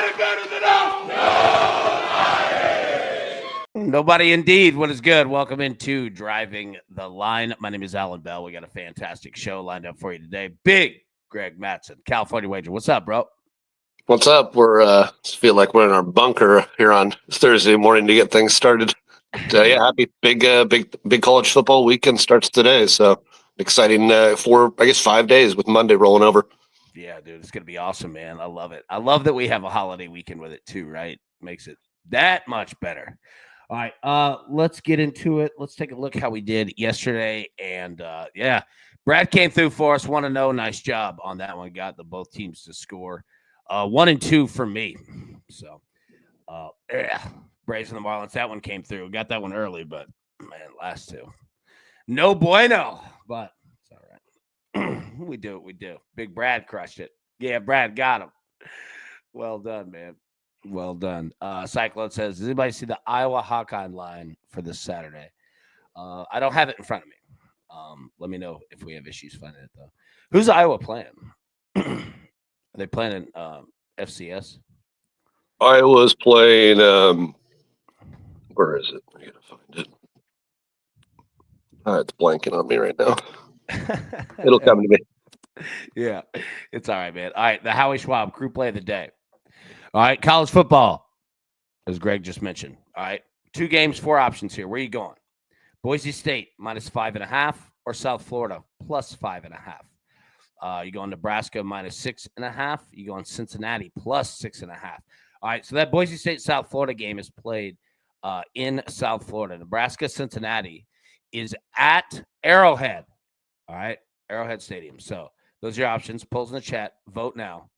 Nobody better than us. Nobody indeed. What is good? Welcome into Driving the Line. My name is Alan Bell. We got a fantastic show lined up for you today. Big Greg Mattson, California Wager. What's up, bro? What's up? We're feel like we're in our bunker here on Thursday morning to get things started. Yeah, happy big college football weekend starts today. So exciting for 5 days with Monday rolling over. Yeah, dude, it's gonna be awesome, man. I love it. I love that we have a holiday weekend with it too, right? Makes it that much better. All right, let's get into it. Let's take a look how we did yesterday. And yeah, Brad came through for us. 1-0. Nice job on that one. Got both teams to score. 1-2 for me. So yeah, Braves and the Marlins. That one came through. Got that one early, but man, last two. No bueno. But it's all right. We do what we do. Big Brad crushed it. Yeah, Brad got him. Well done, man. Well done. Cyclone says, does anybody see the Iowa Hawkeye line for this Saturday? I don't have it in front of me. Let me know if we have issues finding it, though. Who's Iowa playing? Are they playing in FCS? Iowa's playing, where is it? I gotta find it. It's blanking on me right now. It'll come to me. Yeah, it's all right, man. All right, the Howie Schwab crew play of the day. All right, college football, as Greg just mentioned. All right, 2 games, 4 options here. Where are you going? Boise State -5.5 or South Florida +5.5. You going Nebraska -6.5. You going Cincinnati +6.5. All right, so that Boise State South Florida game is played in South Florida. Nebraska Cincinnati is at Arrowhead. All right, Arrowhead Stadium. So those are your options. Polls in the chat. Vote now.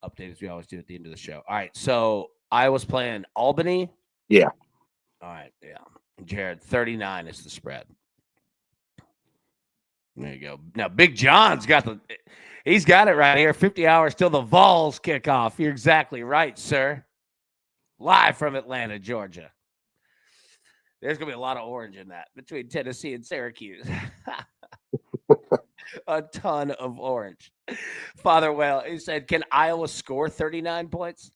Update as we always do at the end of the show. All right, so Iowa's playing Albany. Yeah. All right, yeah. Jared, 39 is the spread. There you go. Now, Big John's he's got it right here. 50 hours till the Vols kick off. You're exactly right, sir. Live from Atlanta, Georgia. There's going to be a lot of orange in that between Tennessee and Syracuse. A ton of orange. Father Well, he said, can Iowa score 39 points?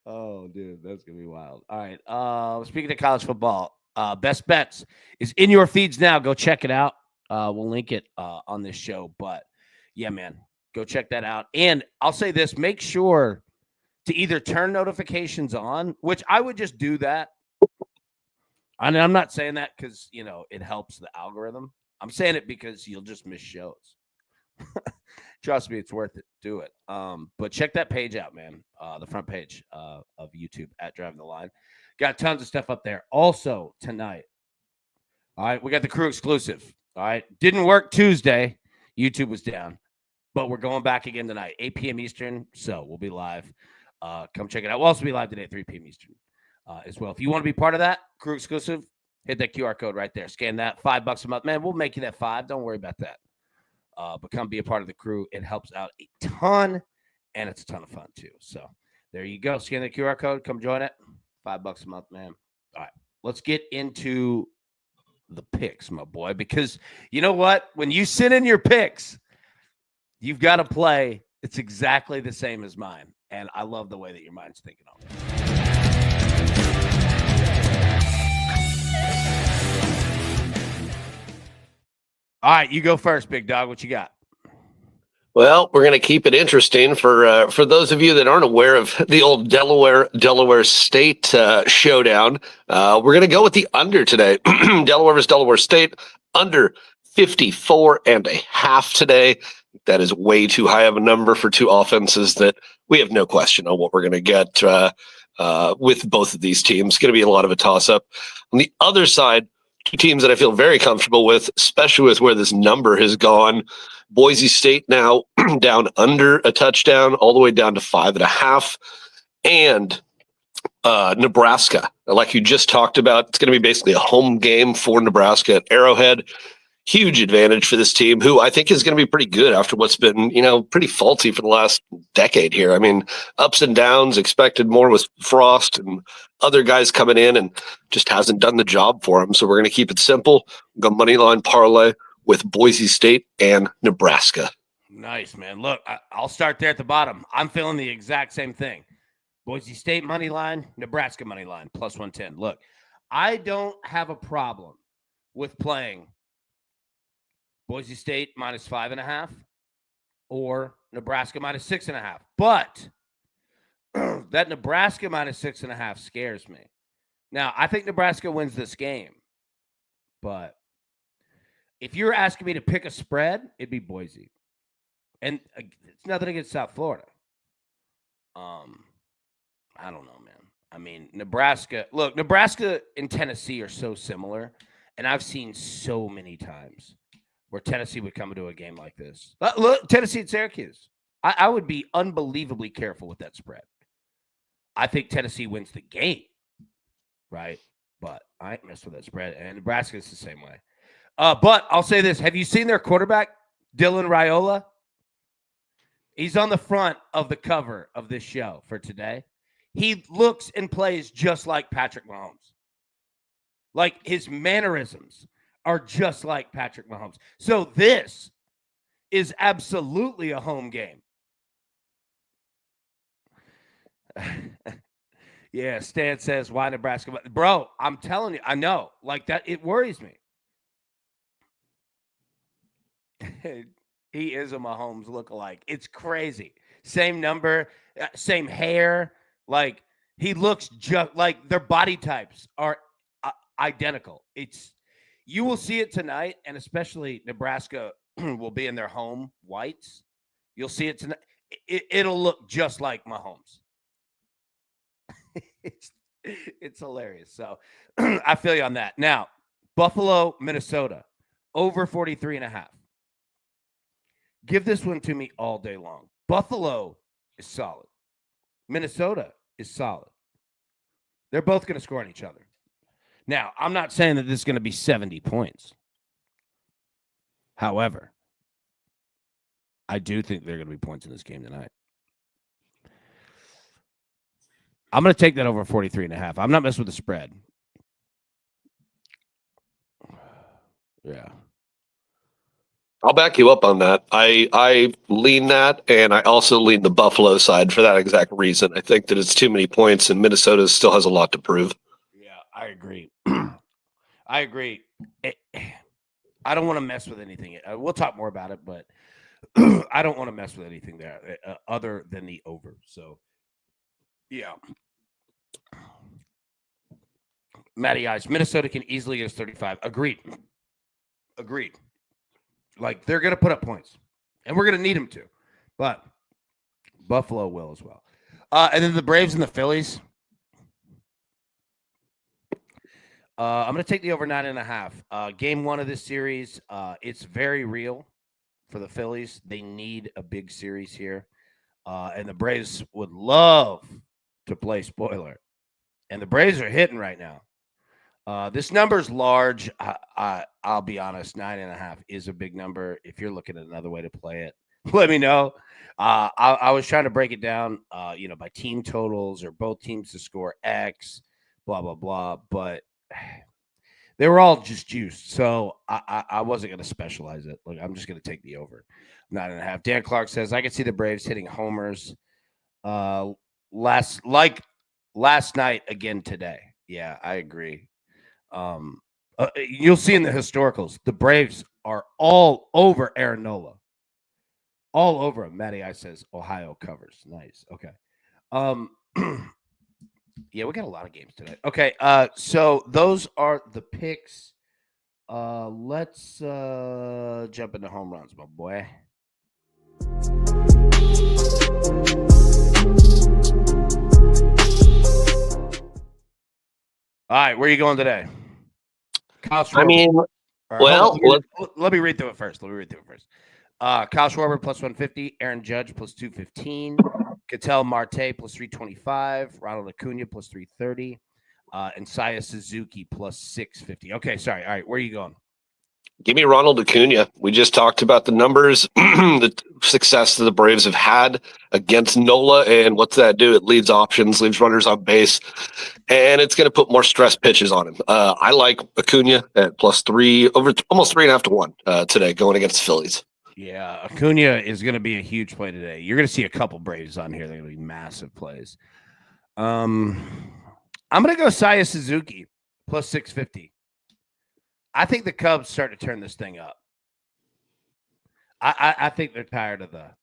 Oh, dude, that's going to be wild. All right. Speaking of college football, Best Bets is in your feeds now. Go check it out. We'll link it on this show. But, yeah, man, go check that out. And I'll say this. Make sure to either turn notifications on, which I would just do that. And I'm not saying that because, it helps the algorithm. I'm saying it because you'll just miss shows. Trust me, it's worth it. Do it. But check that page out, man. The front page of YouTube at Driving the Line. Got tons of stuff up there. Also, tonight, all right, we got the crew exclusive. All right. Didn't work Tuesday. YouTube was down. But we're going back again tonight, 8 p.m. Eastern. So we'll be live. Come check it out. We'll also be live today at 3 p.m. Eastern as well. If you want to be part of that, crew exclusive, hit that QR code right there. Scan that. $5 a month. Man, we'll make you that $5. Don't worry about that. But come be a part of the crew. It helps out a ton, and it's a ton of fun, too. So there you go. Scan the QR code. Come join it. $5 a month, man. All right. Let's get into the picks, my boy, because you know what? When you sit in your picks, you've got to play. It's exactly the same as mine, and I love the way that your mind's thinking on it. All right, you go first, big dog. What you got? Well, we're going to keep it interesting for those of you that aren't aware of the old Delaware State showdown. We're going to go with the under today. Delaware versus Delaware State, under 54.5 today. That is way too high of a number for 2 offenses that we have no question on what we're going to get with both of these teams. It's going to be a lot of a toss-up. On the other side, 2 teams that I feel very comfortable with, especially with where this number has gone. Boise State now down under a touchdown, all the way down to 5.5. And Nebraska, like you just talked about, it's going to be basically a home game for Nebraska at Arrowhead. Huge advantage for this team, who I think is going to be pretty good after what's been, pretty faulty for the last decade here. I mean, ups and downs, expected more with Frost and other guys coming in, and just hasn't done the job for him. So we're going to keep it simple. Go money line parlay with Boise State and Nebraska. Nice, man. Look, I'll start there at the bottom. I'm feeling the exact same thing. Boise State money line, Nebraska money line, plus 110. Look, I don't have a problem with playing Boise State minus 5.5 or Nebraska minus 6.5. But that Nebraska minus 6.5 scares me. Now, I think Nebraska wins this game. But if you're asking me to pick a spread, it'd be Boise. And it's nothing against South Florida. I don't know, man. I mean, Nebraska and Tennessee are so similar. And I've seen so many times where Tennessee would come into a game like this. Look, Tennessee and Syracuse. I would be unbelievably careful with that spread. I think Tennessee wins the game, right? But I ain't messed with that spread. And Nebraska's the same way. But I'll say this. Have you seen their quarterback, Dylan Raiola? He's on the front of the cover of this show for today. He looks and plays just like Patrick Mahomes. Like his mannerisms are just like Patrick Mahomes. So this is absolutely a home game. Yeah, Stan says, why Nebraska? Bro, I'm telling you, I know. Like that, it worries me. He is a Mahomes lookalike. It's crazy. Same number, same hair. Like he looks just like their body types are identical. You will see it tonight, and especially Nebraska will be in their home whites. You'll see it tonight. It'll look just like Mahomes. It's hilarious. So I feel you on that. Now, Buffalo, Minnesota, over 43.5. Give this one to me all day long. Buffalo is solid. Minnesota is solid. They're both going to score on each other. Now, I'm not saying that this is going to be 70 points. However, I do think there are going to be points in this game tonight. I'm going to take that over 43.5. I'm not messing with the spread. Yeah. I'll back you up on that. I lean that, and I also lean the Buffalo side for that exact reason. I think that it's too many points, and Minnesota still has a lot to prove. Yeah, I agree. I agree. I don't want to mess with anything. We'll talk more about it, but I don't want to mess with anything there other than the over. So, yeah. Matty Ice, Minnesota can easily get us 35. Agreed. Like, they're going to put up points, and we're going to need them to. But Buffalo will as well. And then the Braves and the Phillies. I'm going to take the over 9.5. Game one of this series, it's very real for the Phillies. They need a big series here. And the Braves would love to play spoiler. And the Braves are hitting right now. This number is large. I'll be honest, 9.5 is a big number. If you're looking at another way to play it, let me know. I was trying to break it down, by team totals or both teams to score X, blah, blah, blah. But they were all just juiced. So I wasn't going to specialize it. Like, I'm just going to take the over 9.5. Dan Clark says, I can see the Braves hitting homers last night again today. Yeah, I agree. You'll see in the historicals, the Braves are all over Aaron Nola. All over him. Matty I says Ohio covers. Nice. Okay. Yeah, we got a lot of games today. Okay, so those are the picks. Let's jump into home runs, my boy. All right, where are you going today? Kyle Schwarber. Let me read through it first. Kyle Schwarber plus 150, Aaron Judge plus 215, Ketel Marte plus 325, Ronald Acuna plus 330, and Saya Suzuki plus 650. Okay, sorry. All right, where are you going? Give me Ronald Acuna. We just talked about the numbers, the success that the Braves have had against Nola, and what's that do? It leaves options, leaves runners on base, and it's going to put more stress pitches on him. I like Acuna at plus 3, over almost 3.5 to 1 today, going against the Phillies. Yeah, Acuna is going to be a huge play today. You're going to see a couple Braves on here. They're going to be massive plays. I'm going to go Saya Suzuki plus 650. I think the Cubs start to turn this thing up. I think they're tired of the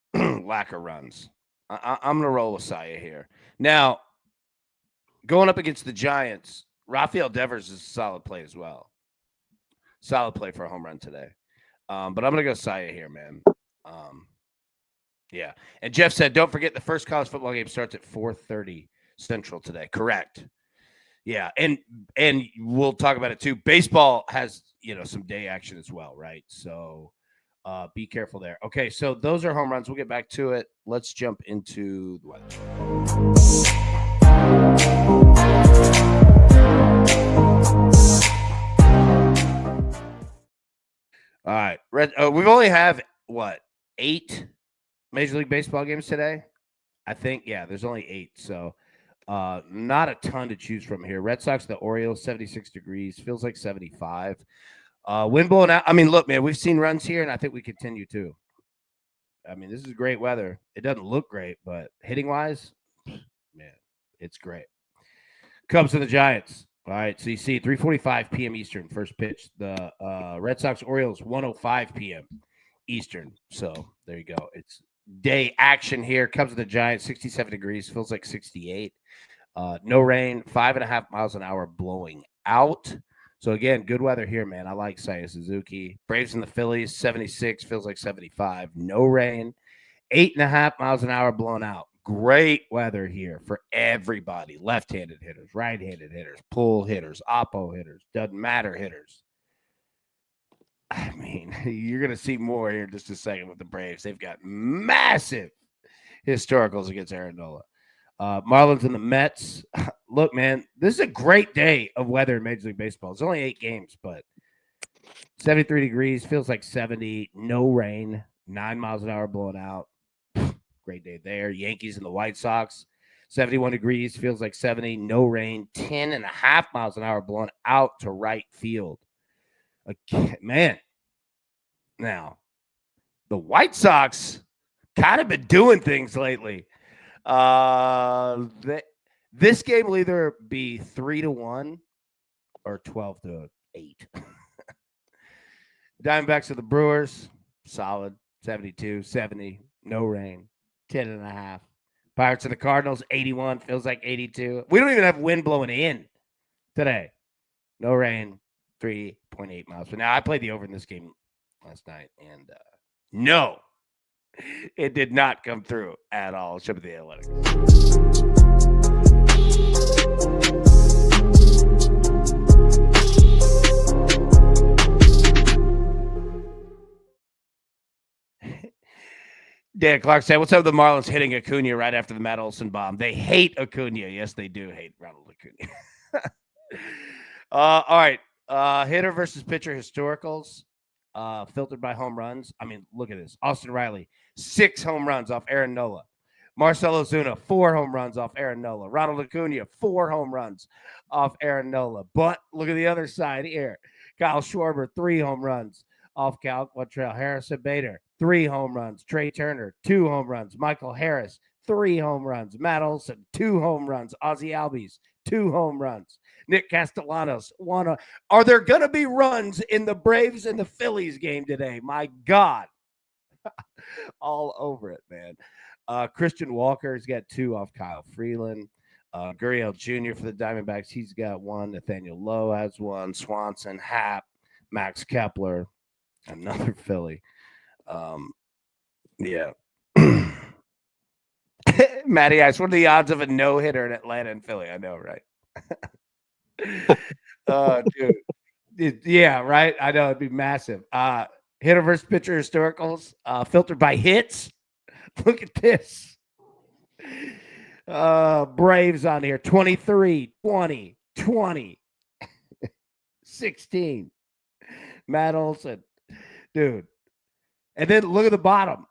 lack of runs. I'm going to roll with Saya here. Now, going up against the Giants, Rafael Devers is a solid play as well. Solid play for a home run today. But I'm going to go Saya here, man. Yeah. And Jeff said, don't forget the first college football game starts at 4:30 Central today. Correct. Yeah. And we'll talk about it too. Baseball has, some day action as well, right? So be careful there. Okay. So those are home runs. We'll get back to it. Let's jump into the weather. All right. We've only have 8 Major League Baseball games today? I think, yeah, there's only 8. So not a ton to choose from here. Red Sox, the Orioles, 76 degrees. Feels like 75. Wind blowing out. I mean, look, man, we've seen runs here, and I think we continue to. I mean, this is great weather. It doesn't look great, but hitting-wise, man, it's great. Cubs and the Giants. All right, so you see 3:45 p.m. Eastern, first pitch. The Red Sox, Orioles, 1:05 p.m. Eastern. So there you go. It's day action here. Cubs and the Giants, 67 degrees. Feels like 68. No rain, 5.5 miles an hour blowing out. So, again, good weather here, man. I like Saya Suzuki. Braves and the Phillies, 76. Feels like 75. No rain. 8.5 miles an hour blowing out. Great weather here for everybody. Left-handed hitters, right-handed hitters, pull hitters, oppo hitters, doesn't matter hitters. I mean, you're going to see more here in just a second with the Braves. They've got massive historicals against Aaron Nola. Marlins and the Mets. Look, man, this is a great day of weather in Major League Baseball. It's only 8 games, but 73 degrees, feels like 70. No rain, 9 miles an hour blowing out. Great day there. Yankees and the White Sox, 71 degrees, feels like 70. No rain, 10.5 miles an hour blowing out to right field. Man, now the White Sox kind of been doing things lately. This game will either be 3-1 or 12-8. Diamondbacks of the Brewers, solid, 72, 70, no rain, 10.5. Pirates of the Cardinals, 81, feels like 82. We don't even have wind blowing in today. No rain. 3.8 miles. But now I played the over in this game last night, and no, it did not come through at all. Show me the analytics. Dan Clark said, what's up with the Marlins hitting Acuna right after the Matt Olson bomb? They hate Acuna. Yes, they do hate Ronald Acuna. All right. Hitter versus pitcher historicals, filtered by home runs. I mean, look at this. Austin Riley, 6 home runs off Aaron Nola. Marcell Ozuna, 4 home runs off Aaron Nola. Ronald Acuna, 4 home runs off Aaron Nola. But look at the other side here. Kyle Schwarber, 3 home runs off Cal Quantrill. Harrison Bader, 3 home runs. Trey Turner, 2 home runs. Michael Harris, 3 home runs. Matt Olson, 2 home runs. Ozzie Albies, 2 home runs. Nick Castellanos, 1. Are there going to be runs in the Braves and the Phillies game today? My God. All over it, man. Christian Walker's got 2 off Kyle Freeland. Gurriel Jr. for the Diamondbacks, he's got 1. Nathaniel Lowe has 1. Swanson, Happ, Max Kepler, another Philly. Yeah. Matty Ice, what are the odds of a no-hitter in Atlanta and Philly? I know, right? Dude. Yeah, right? I know, it'd be massive. Hitter versus pitcher historicals, filtered by hits. Look at this. Braves on here, 23, 20, 20, 16. Matt Olson. Dude. And then look at the bottom.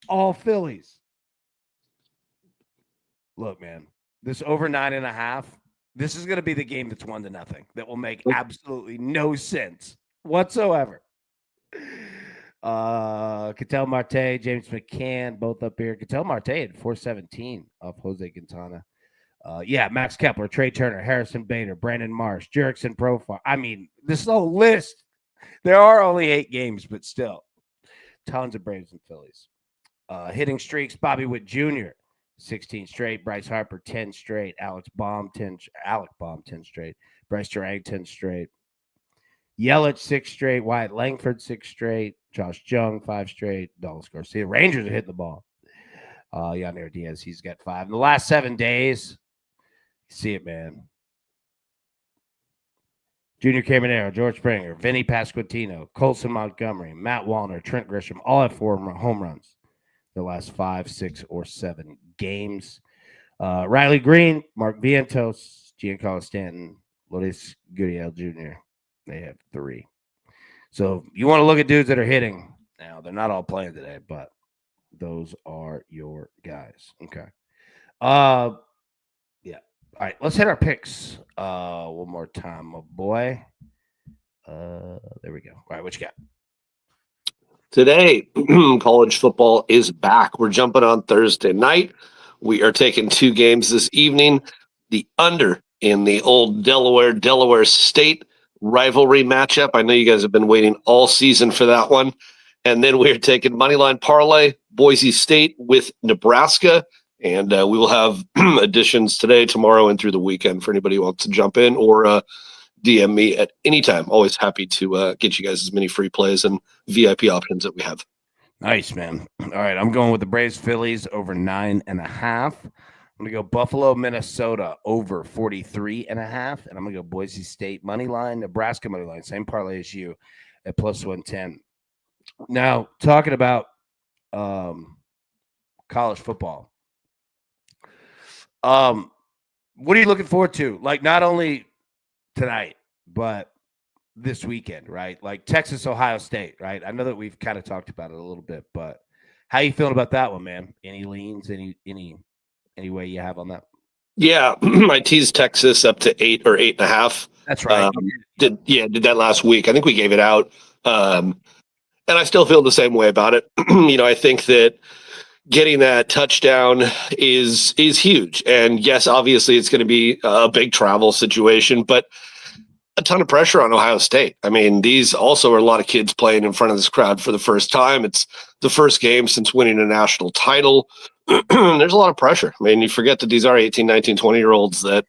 All Phillies. Look, man, this over 9.5. This is going to be the game that's 1-0. That will make absolutely no sense whatsoever. Cattell Marte, James McCann, both up here. Cattell Marte at 417 off Jose Quintana. Yeah, Max Kepler, Trey Turner, Harrison Bader, Brandon Marsh, Jerickson Profar. I mean, this whole list. There are only 8 games, but still, tons of Braves and Phillies. Hitting streaks: Bobby Witt Jr. 16 straight, Bryce Harper 10 straight, Alec Baum 10 straight, Bryce Durang 10 straight, Yelich 6 straight, Wyatt Langford 6 straight, Josh Jung 5 straight, Dallas Garcia. Rangers are hitting the ball. Yadier Diaz, he's got 5. In the last 7 days, see it, man. Junior Caminero, George Springer, Vinny Pasquantino, Colson Montgomery, Matt Wallner, Trent Grisham, all have 4 home runs the last 5, 6, or 7 games. Riley Green, Mark Vientos, Giancarlo Stanton, Lourdes Gurriel Jr. They have 3. So you want to look at dudes that are hitting. Now, they're not all playing today, but those are your guys. Okay. Yeah. All right, let's hit our picks one more time, my boy. There we go. All right, what you got? Today, college football is back. We're jumping on Thursday night. We are taking 2 games this evening. The under in the old Delaware State rivalry matchup. I know you guys have been waiting all season for that one. And then we're taking Moneyline Parlay, Boise State with Nebraska. And we will have additions today, tomorrow, and through the weekend for anybody who wants to jump in or DM me at any time. Always happy to get you guys as many free plays and VIP options that we have. Nice, man. All right, I'm going with the Braves Phillies over 9.5. I'm going to go Buffalo, Minnesota over 43.5. And I'm going to go Boise State money line, Nebraska money line, same parlay as you at plus 110. Now, talking about college football. What are you looking forward to? Like, not only tonight, but this weekend, right? Like Texas, Ohio State, right? I know that we've kind of talked about it a little bit, but how you feeling about that one, man? Any leans, any way you have on that? Yeah, I teased Texas up to 8 or 8.5. That's right. Did that last week. I think we gave it out. And I still feel the same way about it. I think that getting that touchdown is huge. And yes, obviously it's going to be a big travel situation, but a ton of pressure on Ohio State. I mean, these also are a lot of kids playing in front of this crowd for the first time. It's the first game since winning a national title. There's a lot of pressure. I mean, you forget that these are 18, 19, 20-year-olds that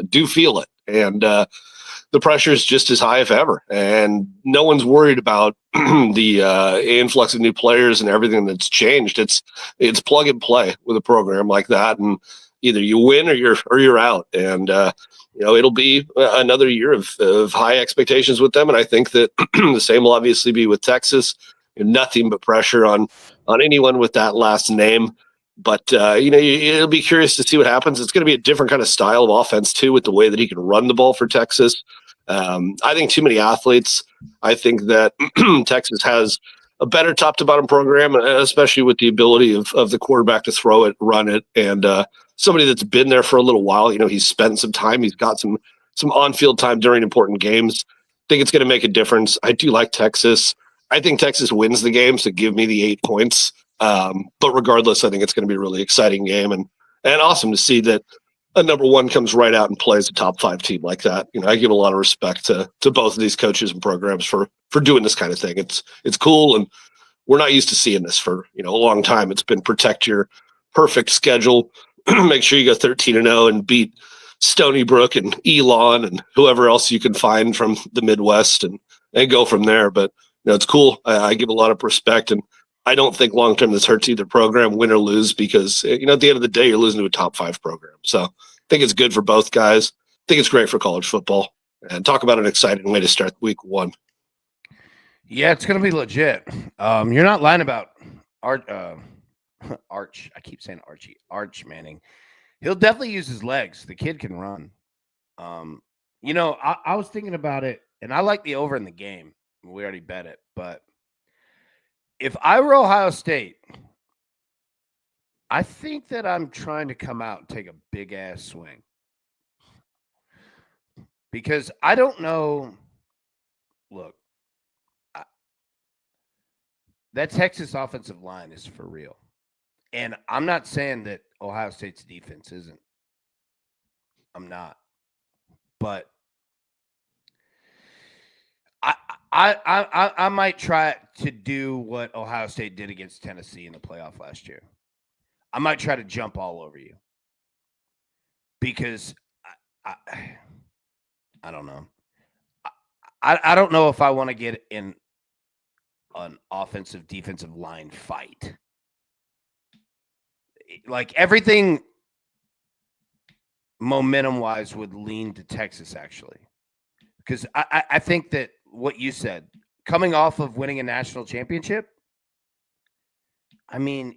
do feel it. And the pressure is just as high if ever. And no one's worried about the influx of new players and everything that's changed. It's plug and play with a program like that. And either you win or you're out. And it'll be another year of high expectations with them. And I think that the same will obviously be with Texas. Nothing but pressure on anyone with that last name. But, it'll be curious to see what happens. It's going to be a different kind of style of offense, too, with the way that he can run the ball for Texas. I think too many athletes. I think that Texas has a better top-to-bottom program, especially with the ability of the quarterback to throw it, run it, and somebody that's been there for a little while. He's spent some time. He's got some on-field time during important games. I think it's going to make a difference. I do like Texas. I think Texas wins the game, so give me the 8 points. But regardless, I think it's going to be a really exciting game and awesome to see that a number 1 comes right out and plays a top 5 team like that. I give a lot of respect to both of these coaches and programs for doing this kind of thing. It's cool, and we're not used to seeing this for a long time. It's been protect your perfect schedule, make sure you go 13-0 and beat Stony Brook and Elon and whoever else you can find from the Midwest and go from there. But it's cool. I give a lot of respect, and I don't think long term this hurts either program, win or lose, because at the end of the day you're losing to a top 5 program. So I think it's good for both guys. I think it's great for college football. And talk about an exciting way to start week 1. Yeah, it's gonna be legit. You're not lying about Arch. I keep saying Archie. Arch Manning. He'll definitely use his legs. The kid can run. I was thinking about it, and I like the over in the game. We already bet it, but if I were Ohio State, I think that I'm trying to come out and take a big ass swing because I don't know. Look, that Texas offensive line is for real. And I'm not saying that Ohio State's defense isn't. I'm not. But I might try to do what Ohio State did against Tennessee in the playoff last year. I might try to jump all over you because I don't know. I don't know if I want to get in an offensive defensive line fight. Like everything momentum wise would lean to Texas actually, because I think that what you said, coming off of winning a national championship, I mean,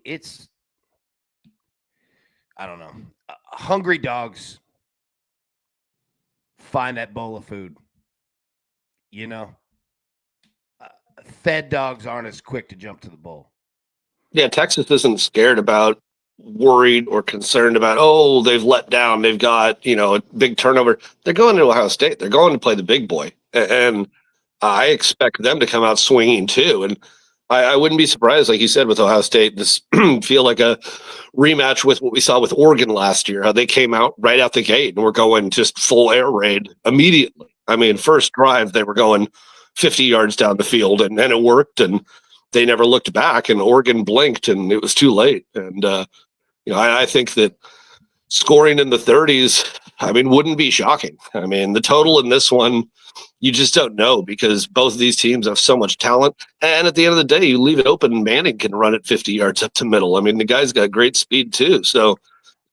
I don't know. Hungry dogs find that bowl of food. You know, fed dogs aren't as quick to jump to the bowl. Yeah, Texas isn't scared about, worried or concerned about, oh, they've let down, they've got, a big turnover. They're going to Ohio State. They're going to play the big boy. And I expect them to come out swinging too. And I wouldn't be surprised, like you said, with Ohio State, this feel like a rematch with what we saw with Oregon last year, how they came out right out the gate and were going just full air raid immediately. I mean, first drive, they were going 50 yards down the field and it worked and they never looked back and Oregon blinked and it was too late. And, I think that scoring in the 30s, wouldn't be shocking. The total in this one, you just don't know because both of these teams have so much talent. And at the end of the day, you leave it open. Manning can run it 50 yards up to middle. The guy's got great speed too. So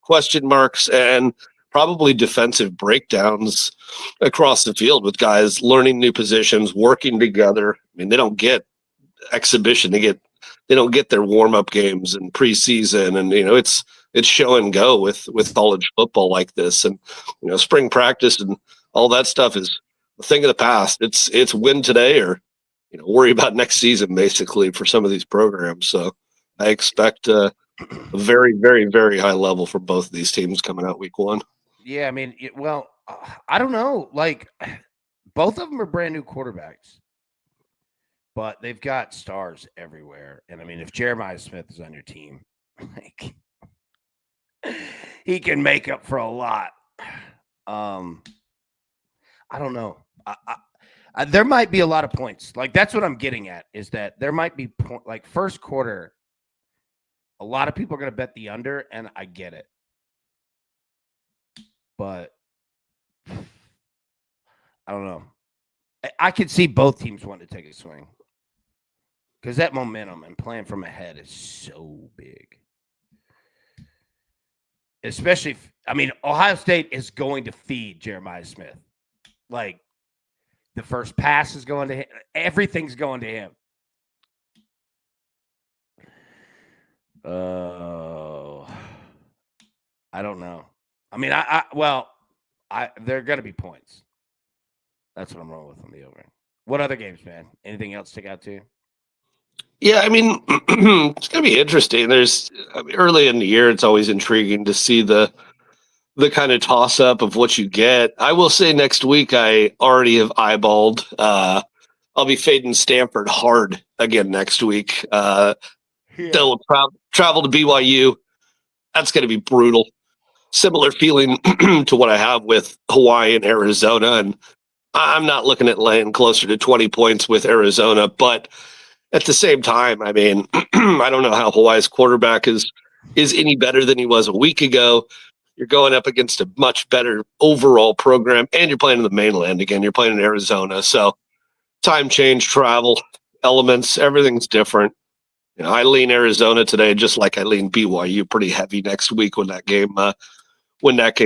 question marks and probably defensive breakdowns across the field with guys learning new positions, working together. They don't get exhibition. They don't get their warm-up games and preseason. And, it's show and go with college football like this. And, spring practice and all that stuff is a thing of the past. It's win today or, worry about next season, basically, for some of these programs. So I expect a very, very, very high level for both of these teams coming out week one. Yeah, I don't know. Like, both of them are brand new quarterbacks, but they've got stars everywhere. And, if Jeremiah Smith is on your team, like, he can make up for a lot. I don't know. There might be a lot of points. Like, that's what I'm getting at, is that there might be like first quarter. A lot of people are going to bet the under, and I get it. But I don't know. I could see both teams wanting to take a swing because that momentum and playing from ahead is so big. Especially, Ohio State is going to feed Jeremiah Smith. Like, the first pass is going to him. Everything's going to him. I don't know. There are going to be points. That's what I'm rolling with on the over. What other games, man? Anything else stick out to you? Yeah, it's going to be interesting. There's early in the year, it's always intriguing to see the kind of toss up of what you get. I will say next week, I already have eyeballed. I'll be fading Stanford hard again next week. They'll travel to BYU. That's going to be brutal. Similar feeling to what I have with Hawaii and Arizona. And I'm not looking at laying closer to 20 points with Arizona, but at the same time, I don't know how Hawaii's quarterback is any better than he was a week ago. You're going up against a much better overall program, and you're playing in the mainland again. You're playing in Arizona. So time change, travel, elements, everything's different. I lean Arizona today, just like I lean BYU pretty heavy next week when that game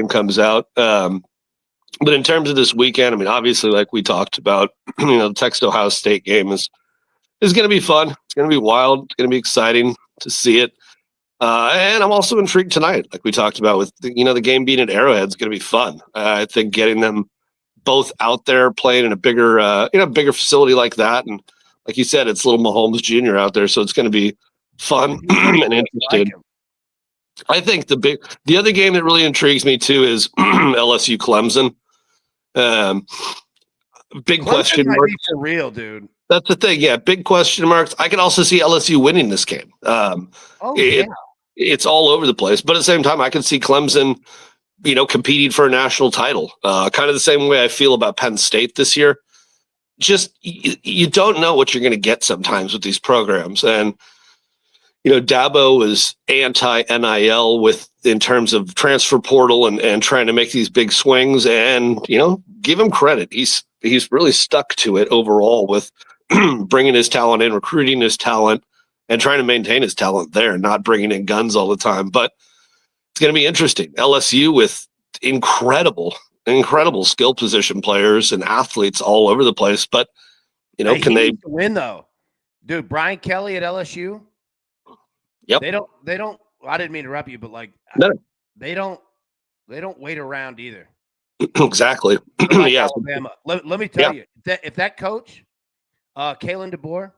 comes out. But in terms of this weekend, obviously, like we talked about, the Texas Ohio State game is going to be fun. It's going to be wild. It's going to be exciting to see it. And I'm also intrigued tonight, like we talked about with the game being at Arrowhead is going to be fun. I think getting them both out there playing in a bigger facility like that, and like you said, it's little Mahomes Jr. out there, so it's going to be fun and interesting. I think the other game that really intrigues me too is LSU Clemson. Big Clemson question might mark. be for real, dude. That's the thing. Yeah, big question marks. I can also see LSU winning this game. Yeah. It's all over the place, but at the same time, I can see Clemson, competing for a national title. Kind of the same way I feel about Penn State this year. Just you don't know what you're going to get sometimes with these programs, and Dabo is anti NIL in terms of transfer portal and trying to make these big swings, and give him credit. He's really stuck to it overall with bringing his talent in, recruiting his talent, and trying to maintain his talent there, not bringing in guns all the time. But it's going to be interesting. LSU with incredible skill position players and athletes all over the place. But can they win though? Dude, Brian Kelly at LSU. Yep. They don't. I didn't mean to interrupt you, but no. They don't wait around either. Exactly. Like Alabama. Let me tell you, if that coach, Kalen DeBoer,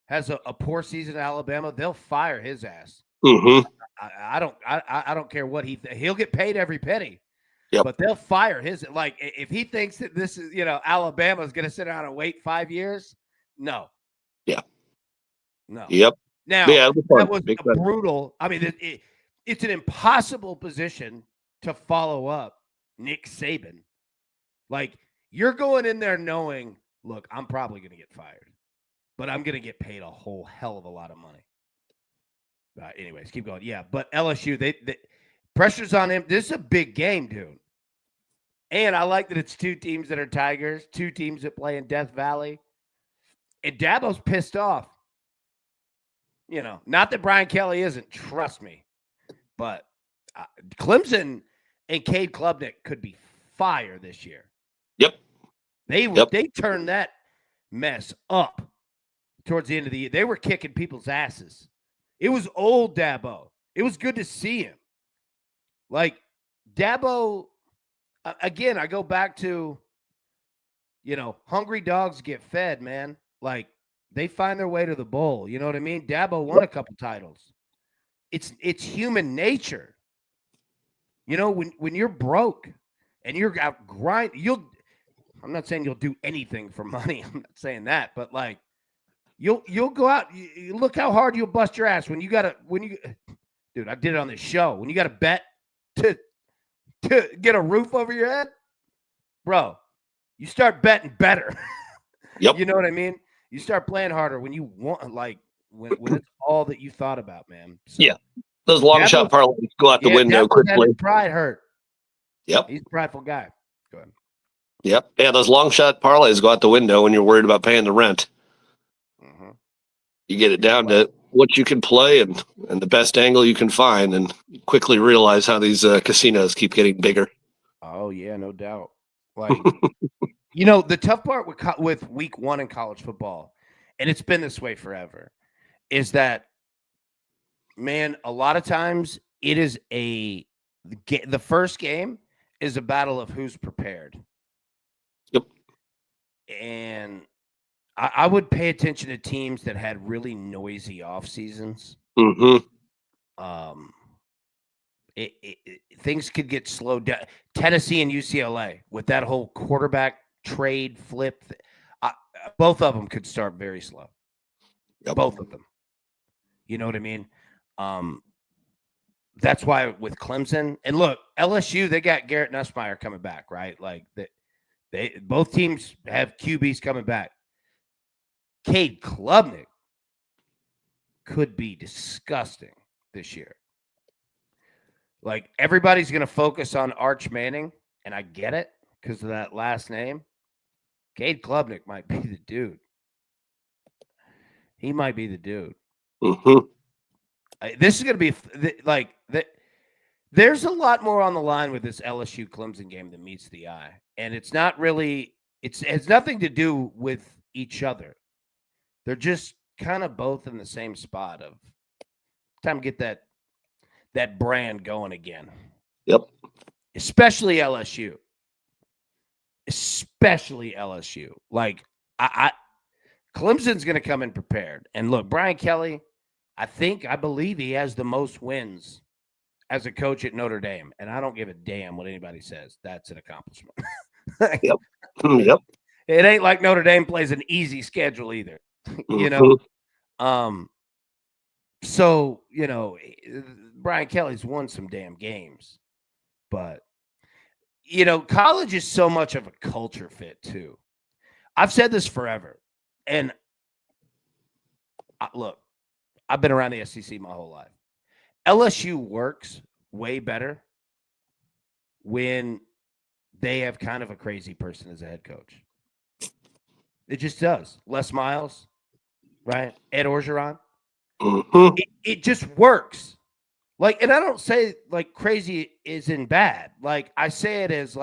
has a poor season at Alabama, they'll fire his ass. Mm-hmm. I don't care what he'll get paid every penny. Yep. But they'll fire his, like, if he thinks that this is, Alabama's going to sit down and wait 5 years. No. Yeah. No. Yep. Now, that was brutal. I mean, it's an impossible position to follow up Nick Saban. Like, you're going in there knowing, look, I'm probably going to get fired, but I'm going to get paid a whole hell of a lot of money. Anyways, keep going. Yeah, but LSU, they pressure's on him. This is a big game, dude. And I like that it's two teams that are Tigers, two teams that play in Death Valley. And Dabo's pissed off. Not that Brian Kelly isn't, trust me. But Clemson and Cade Klubnik could be fire this year. Yep. They turned that mess up towards the end of the year. They were kicking people's asses. It was old Dabo. It was good to see him. Like, Dabo, again, I go back to, hungry dogs get fed, man. Like, they find their way to the bowl. You know what I mean? Dabo won a couple titles. It's human nature. When you're broke and you're out grind, I'm not saying you'll do anything for money. I'm not saying that, but like, you'll go out. You look how hard you'll bust your ass dude, I did it on this show. When you got to bet to get a roof over your head, bro, you start betting better. Yep. You know what I mean? You start playing harder when you want, like, when it's all that you thought about, man. So, yeah. Those long shot parlays go out the window quickly. His pride hurt. Yep. He's a prideful guy. Go ahead. Yep. Yeah, those long shot parlays go out the window when you're worried about paying the rent. Mm-hmm. You get it down to what you can play and the best angle you can find, and quickly realize how these casinos keep getting bigger. Oh, yeah, no doubt. Like, the tough part with week 1 in college football, and it's been this way forever, is that, man, a lot of times it is the first game is a battle of who's prepared. Yep. And I would pay attention to teams that had really noisy off seasons. Mm-hmm. Things could get slowed down. Tennessee and UCLA with that whole quarterback trade flip, both of them could start very slow. Yep. Both of them. You know what I mean? That's why with Clemson, and look, LSU, they got Garrett Nussmeier coming back, right? Like, they both teams have QBs coming back. Cade Klubnik could be disgusting this year. Like, everybody's going to focus on Arch Manning, and I get it because of that last name. Cade Klubnik might be the dude. He might be the dude. Mm-hmm. This is going to be there's a lot more on the line with this LSU Clemson game than meets the eye. And it's not really, it has nothing to do with each other. They're just kind of both in the same spot of time to get that brand going again. Yep. Especially LSU. Like, Clemson's going to come in prepared. And look, Brian Kelly, I believe he has the most wins as a coach at Notre Dame. And I don't give a damn what anybody says. That's an accomplishment. Yep. Yep. It ain't like Notre Dame plays an easy schedule either. You know? So, Brian Kelly's won some damn games. But, college is so much of a culture fit, too. I've said this forever. And look, I've been around the SEC my whole life. LSU works way better when they have kind of a crazy person as a head coach. It just does. Les Miles, right? Ed Orgeron. It just works. And I don't say crazy is in bad. I say it as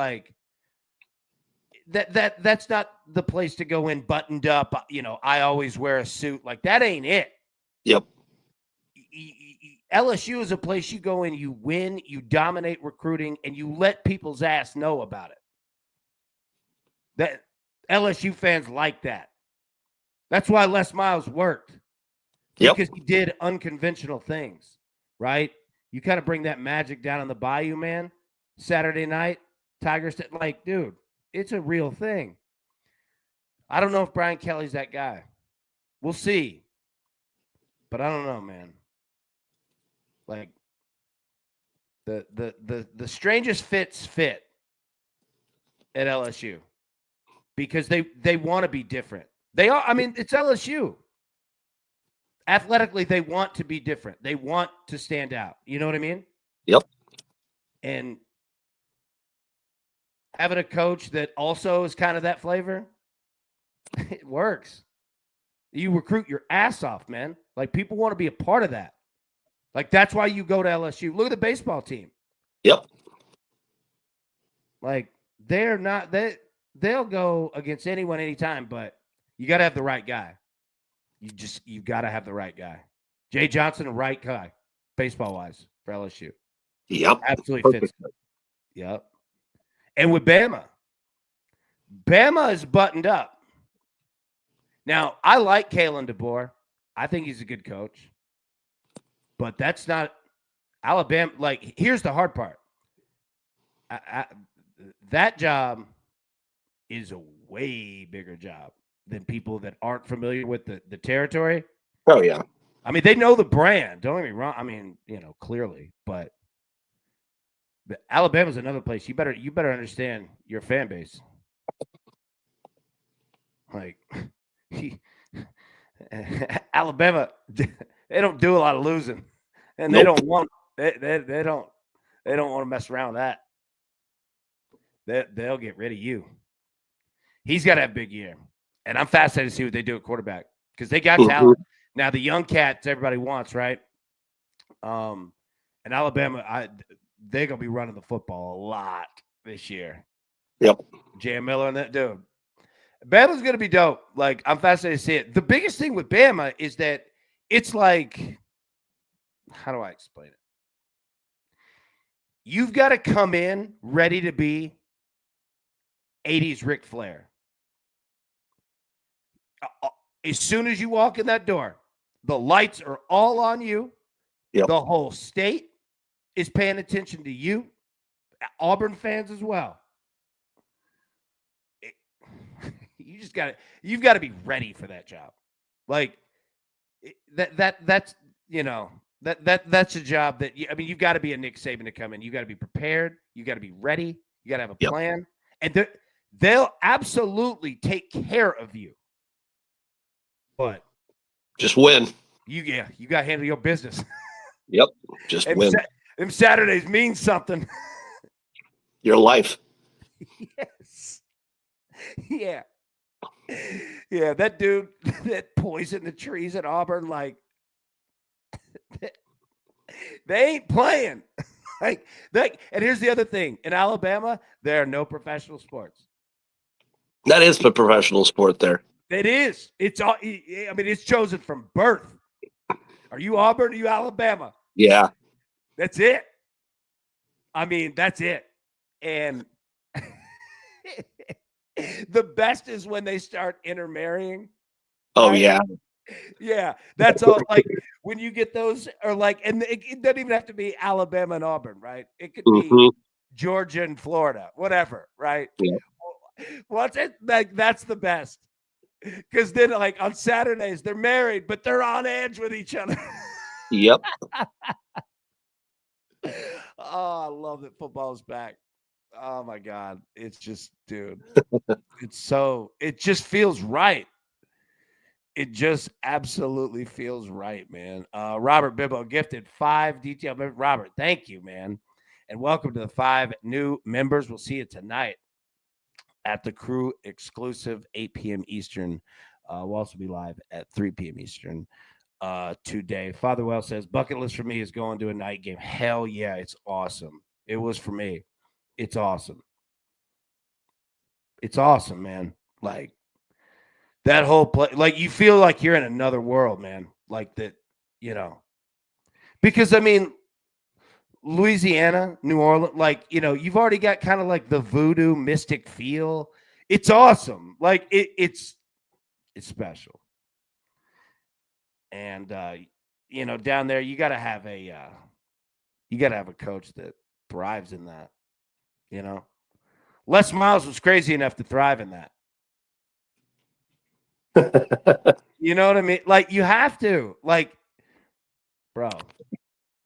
that's not the place to go in buttoned up. I always wear a suit. That ain't it. Yep. LSU is a place you go in, you win, you dominate recruiting, and you let people's ass know about it. That LSU fans like that. That's why Les Miles worked. Yep. Because he did unconventional things, right? You kind of bring that magic down on the bayou, man. Saturday night, Tigers, dude, it's a real thing. I don't know if Brian Kelly's that guy. We'll see. But I don't know, man. The strangest fits fit at LSU because they want to be different. They are. I mean, it's LSU. Athletically, they want to be different. They want to stand out. You know what I mean? Yep. And having a coach that also is kind of that flavor, it works. You recruit your ass off, man. People want to be a part of that. That's why you go to LSU. Look at the baseball team. Yep. They're not they'll go against anyone anytime, but you got to have the right guy. You got to have the right guy. Jay Johnson, the right guy, baseball wise for LSU. Yep. Absolutely fits. Yep. And with Bama is buttoned up. Now, I like Kalen DeBoer. I think he's a good coach. But that's not Alabama. Here's the hard part. That job is a way bigger job than people that aren't familiar with the territory. Oh, yeah. I mean, they know the brand. Don't get me wrong. I mean, clearly. But Alabama's another place. You better understand your fan base. Alabama, they don't do a lot of losing. And they don't want they don't want to mess around with that. They'll get rid of you. He's got to have a big year. And I'm fascinated to see what they do at quarterback because they got talent. Now, the young cats everybody wants, right? And Alabama, they're going to be running the football a lot this year. Yep. Jay Miller and that dude. Bama's going to be dope. I'm fascinated to see it. The biggest thing with Bama is that it's how do I explain it? You've got to come in ready to be 80s Ric Flair. As soon as you walk in that door, the lights are all on you. Yep. The whole state is paying attention to you. Auburn fans as well. You've got to be ready for that job. That's that's a job that you've got to be a Nick Saban to come in. You got to be prepared. You got to be ready. You got to have a plan, and they'll absolutely take care of you. But just win. You got to handle your business. Yep, just win. Them Saturdays mean something. Your life. Yes. Yeah. Yeah, that dude that poisoned the trees at Auburn, they ain't playing. And here's the other thing. In Alabama, there are no professional sports. That is the professional sport there. It is. It's chosen from birth. Are you Auburn? Are you Alabama? Yeah. That's it. That's it. And the best is when they start intermarrying. Oh, yeah. Yeah. That's all. When you get those, and it doesn't even have to be Alabama and Auburn, right? It could be Georgia and Florida, whatever, right? Yeah. What's it? Like, that's the best. Because then, like, on Saturdays, they're married, but they're on edge with each other. Yep. Oh, I love that football's back. Oh, my God. It's just, dude, it just feels right. It just absolutely feels right, man. Robert Bibbo gifted 5 detailed members. Robert, thank you, man. And welcome to the 5 new members. We'll see you tonight at the Crew exclusive 8 p.m. Eastern. We'll also be live at 3 p.m. Eastern today. Father Well says, bucket list for me is going to a night game. Hell yeah, it's awesome. It was for me. It's awesome. It's awesome, man. Like, that whole play, like, you feel like you're in another world, man. Like that, because I mean, Louisiana, New Orleans, like, you've already got kind of like the voodoo mystic feel. It's awesome. Like it's special. And down there, you gotta have a coach that thrives in that. Les Miles was crazy enough to thrive in that. You know what I mean? Like, you have to, like, bro,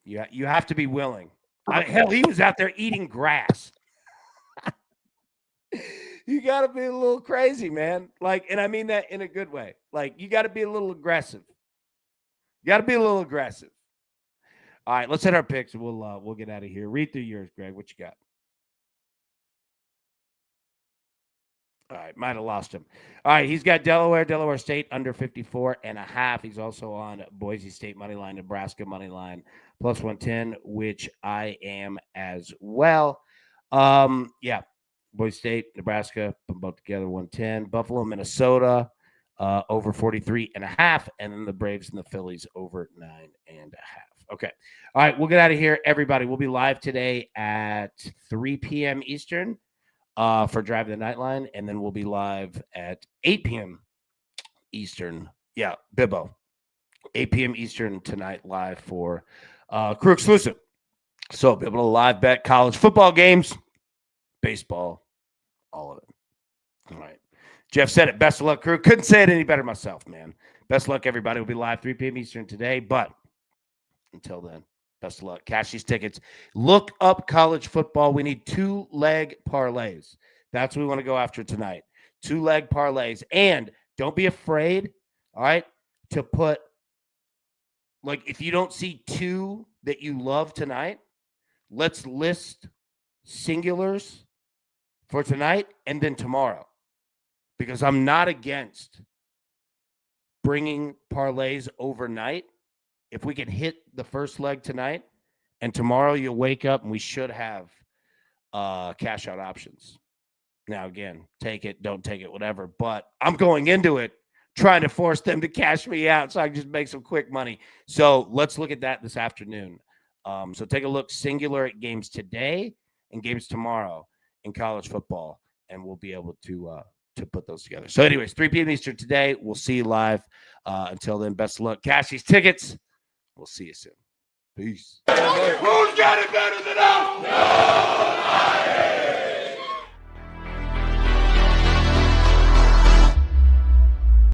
you have to be willing. Hell, he was out there eating grass. You got to be a little crazy, man. Like, and I mean that in a good way. Like, you got to be a little aggressive. All right, let's hit our picks and we'll get out of here. Read through yours, Greg. What you got? All right, might have lost him. All right, he's got Delaware State under 54.5. He's also on Boise State money line, Nebraska money line plus 110, which I am as well. Yeah, Boise State, Nebraska, put both together 110. Buffalo, Minnesota over 43.5, and then the Braves and the Phillies over 9.5. Okay. All right, we'll get out of here, everybody. We'll be live today at 3 p.m. Eastern. For Drive the Nightline, and then we'll be live at 8 p.m. Eastern. Yeah, Bibbo. 8 p.m. Eastern tonight, live for Crew Exclusive. So, be able to live bet college football games, baseball, all of it. All right. Jeff said it. Best of luck, Crew. Couldn't say it any better myself, man. Best of luck, everybody. We'll be live 3 p.m. Eastern today, but until then, best of luck. Cash these tickets. Look up college football. We need 2-leg parlays. That's what we want to go after tonight. 2-leg parlays. And don't be afraid, all right, to put, like, if you don't see 2 that you love tonight, let's list singulars for tonight and then tomorrow. Because I'm not against bringing parlays overnight. If we can hit the first leg tonight and tomorrow you'll wake up and we should have cash out options. Now, again, take it, don't take it, whatever. But I'm going into it trying to force them to cash me out so I can just make some quick money. So let's look at that this afternoon. So take a look singular at games today and games tomorrow in college football, and we'll be able to put those together. So anyways, 3 p.m. Eastern today. We'll see you live. Until then, best of luck. Cash these tickets. We'll see you soon. Peace. Who's got it better than us? Nobody.